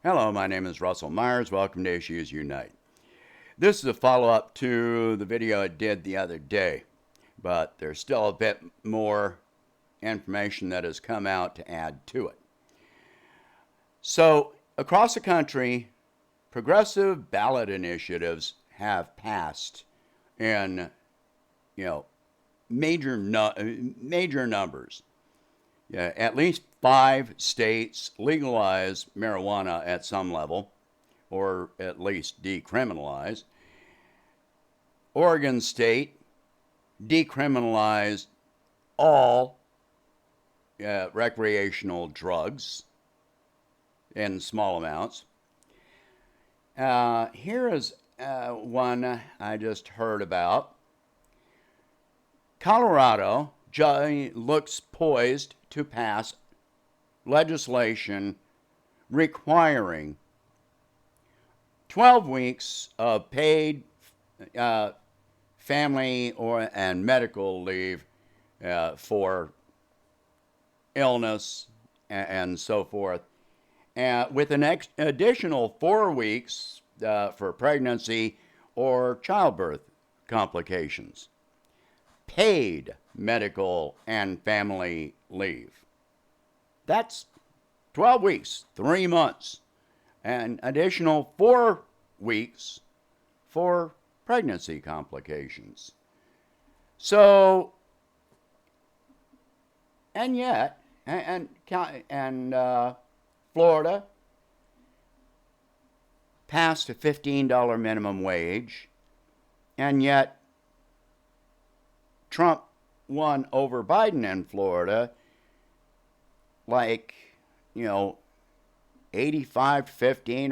Hello, my name is Russell Myers. Welcome to Issues Unite. This is a follow-up to the video I did the other day, but there's still a bit more information that has come out to add to it. So, across the country, progressive ballot initiatives have passed in, major numbers. Yeah, at least 5 states legalize marijuana at some level, or at least decriminalize. Oregon State decriminalized all recreational drugs in small amounts. Here is one I just heard about. Colorado looks poised to pass legislation requiring 12 weeks of paid family and medical leave for illness and so forth, with an additional 4 weeks for pregnancy or childbirth complications. Paid medical and family leave. That's 12 weeks, 3 months, and additional 4 weeks for pregnancy complications. So, and yet, Florida passed a $15 minimum wage, and yet Trump won over Biden in Florida, 85-15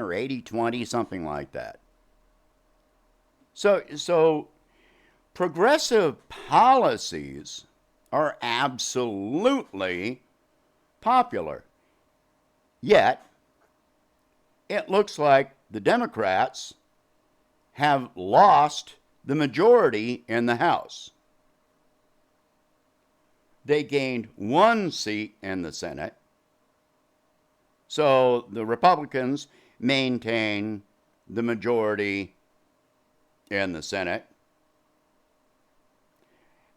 or 80-20, something like that. So progressive policies are absolutely popular. Yet, it looks like the Democrats have lost the majority in the House. They gained 1 seat in the Senate. So the Republicans maintain the majority in the Senate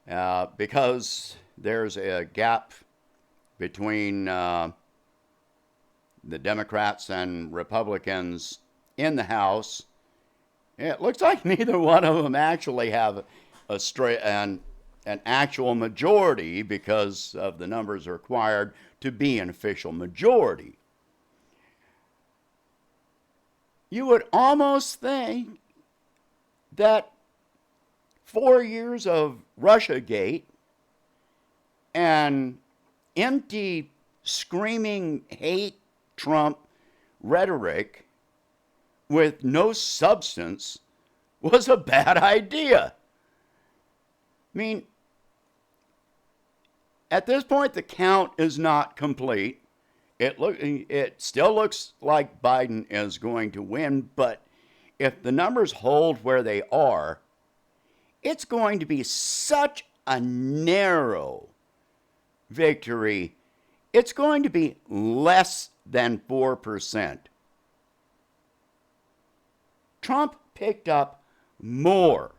because there's a gap between the Democrats and Republicans in the House. It looks like neither one of them actually have an actual majority because of the numbers required to be an official majority. You would almost think that 4 years of Russiagate and empty, screaming hate Trump rhetoric with no substance was a bad idea. I mean, at this point, the count is not complete. It still looks like Biden is going to win, but if the numbers hold where they are, it's going to be such a narrow victory. It's going to be less than 4%. Trump picked up more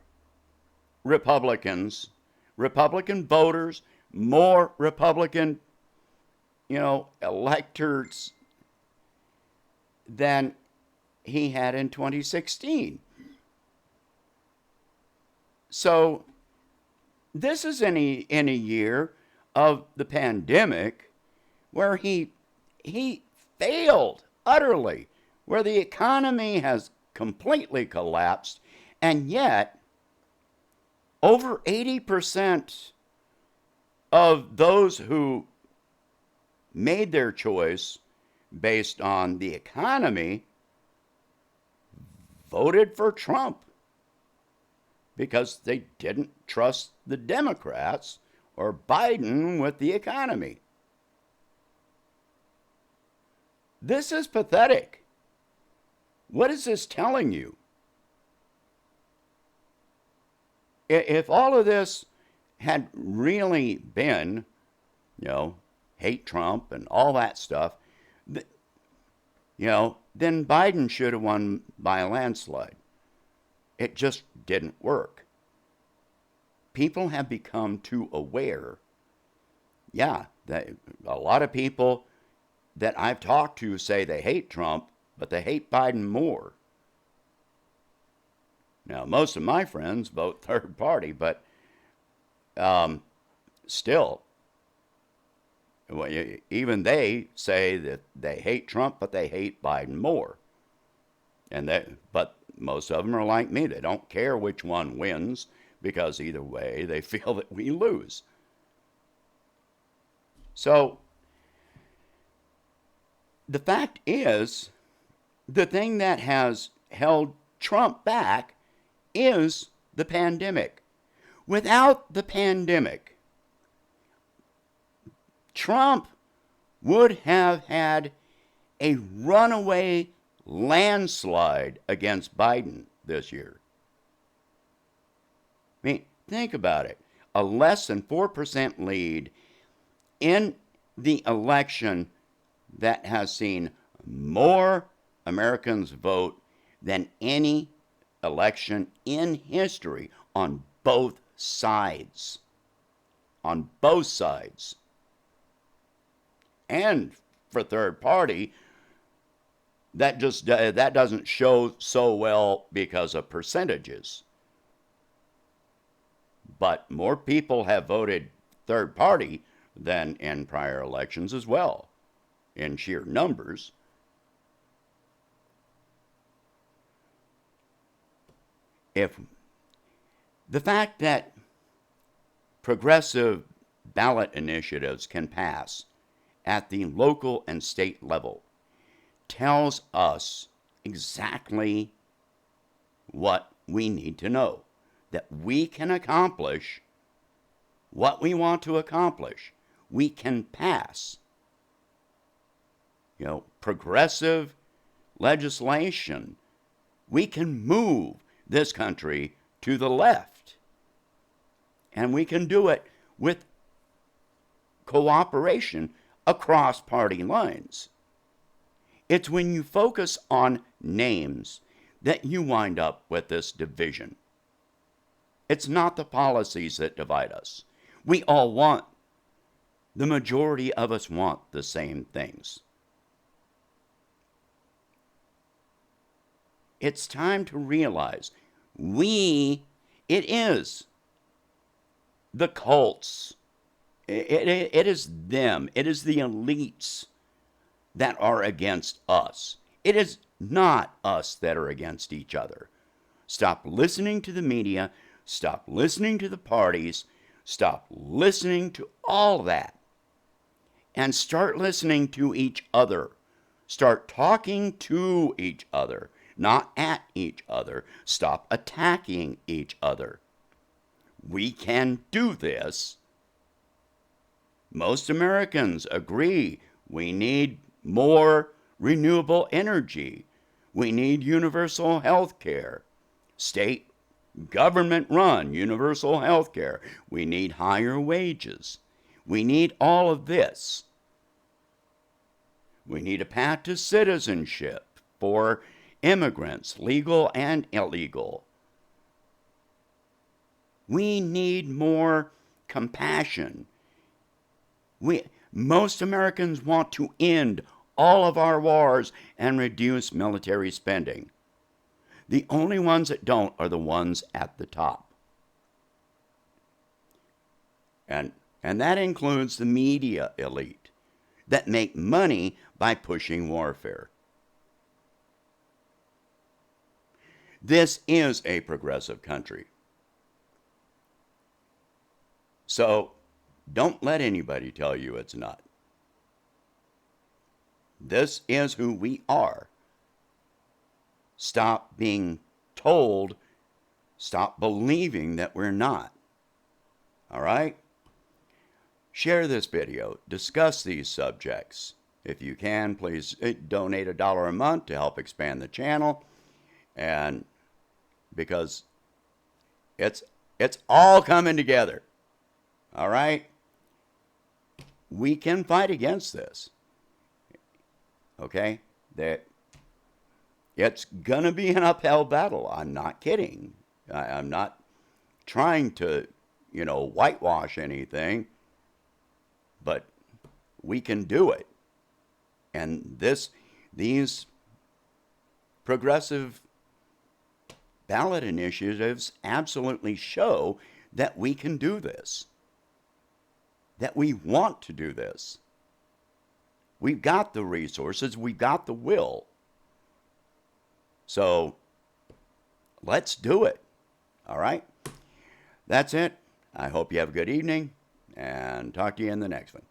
Republican voters, more Republican, electors than he had in 2016. So this is in a year of the pandemic where he failed utterly, where the economy has completely collapsed, and yet over 80% of those who made their choice based on the economy voted for Trump because they didn't trust the Democrats or Biden with the economy. This is pathetic. What is this telling you? If all of this had really been, hate Trump and all that stuff, then Biden should have won by a landslide. It just didn't work. People have become too aware. Yeah, a lot of people that I've talked to say they hate Trump, but they hate Biden more. Now, most of my friends vote third party, but still, even they say that they hate Trump, but they hate Biden more. But most of them are like me. They don't care which one wins because either way, they feel that we lose. So, the fact is, the thing that has held Trump back is the pandemic. Without the pandemic, Trump would have had a runaway landslide against Biden this year. I mean, think about it. A less than 4% lead in the election that has seen more Americans vote than any election in history on both sides. On both sides. And for third party, that doesn't show so well because of percentages. But more people have voted third party than in prior elections as well, in sheer numbers. If the fact that progressive ballot initiatives can pass at the local and state level tells us exactly what we need to know, that we can accomplish what we want to accomplish. We can pass, progressive legislation. We can move this country to the left. And we can do it with cooperation across party lines. It's when you focus on names that you wind up with this division. It's not the policies that divide us. We all want, the majority of us want the same things. It's time to realize it is the cults. It is them. It is the elites that are against us. It is not us that are against each other. Stop listening to the media. Stop listening to the parties. Stop listening to all that. And start listening to each other. Start talking to each other, not at each other. Stop attacking each other. We can do this. Most Americans agree we need more renewable energy. We need universal health care. State government-run universal health care. We need higher wages. We need all of this. We need a path to citizenship for immigrants, legal and illegal. We need more compassion. Most Americans want to end all of our wars and reduce military spending. The only ones that don't are the ones at the top. And that includes the media elite that make money by pushing warfare. This is a progressive country. So don't let anybody tell you it's not. This is who we are. Stop being told, stop believing that we're not. All right? Share this video. Discuss these subjects. If you can, please donate $1 a month to help expand the channel. And because it's all coming together. All right? We can fight against this. Okay? It's going to be an uphill battle. I'm not kidding. I'm not trying to, whitewash anything, but we can do it. And these progressive ballot initiatives absolutely show that we can do this, that we want to do this. We've got the resources, we've got the will. So let's do it. All right? That's it. I hope you have a good evening, and talk to you in the next one.